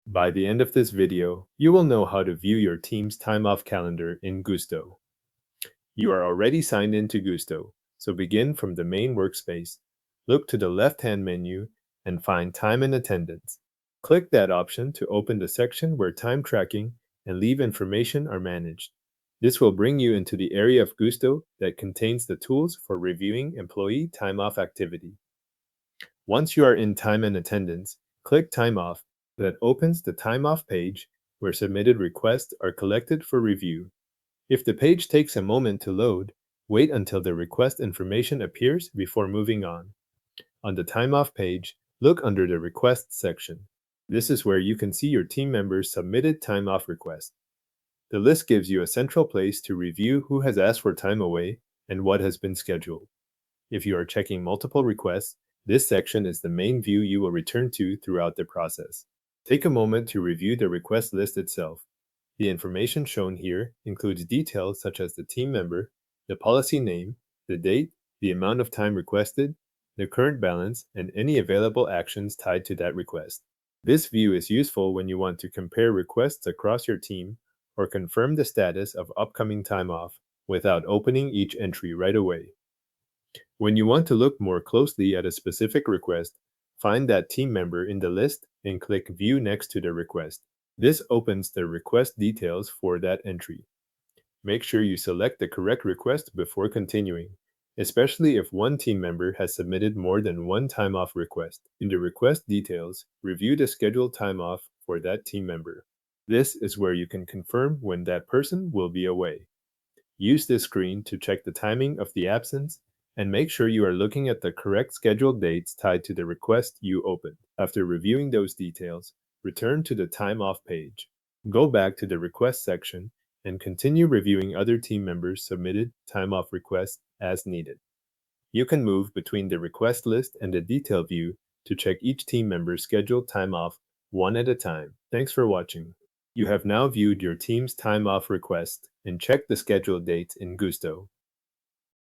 By the end of this video, you will know how to view your team's time off calendar in Gusto. You are already signed into Gusto, so begin from the main workspace. Look to the left-hand menu and find Time and Attendance. Click that option to open the section where time tracking and leave information are managed. This will bring you into the area of Gusto that contains the tools for reviewing employee time off activity. Once you are in Time and Attendance, click Time Off. That opens the Time Off page where submitted requests are collected for review. If the page takes a moment to load, wait until the request information appears before moving on. On the Time Off page, look under the Requests section. This is where you can see your team members' submitted time off request. The list gives you a central place to review who has asked for time away and what has been scheduled. If you are checking multiple requests, this section is the main view you will return to throughout the process. Take a moment to review the request list itself. The information shown here includes details such as the team member, the policy name, the date, the amount of time requested, the current balance, and any available actions tied to that request. This view is useful when you want to compare requests across your team or confirm the status of upcoming time off without opening each entry right away. When you want to look more closely at a specific request, find that team member in the list and click View next to the request. This opens the request details for that entry. Make sure you select the correct request before continuing, especially if one team member has submitted more than one time off request. In the request details, review the scheduled time off for that team member. This is where you can confirm when that person will be away. Use this screen to check the timing of the absence and make sure you are looking at the correct scheduled dates tied to the request you opened. After reviewing those details, return to the Time Off page. Go back to the Request section and continue reviewing other team members' submitted time off requests as needed. You can move between the request list and the detail view to check each team member's scheduled time off one at a time. Thanks for watching. You have now viewed your team's time off request and checked the scheduled dates in Gusto.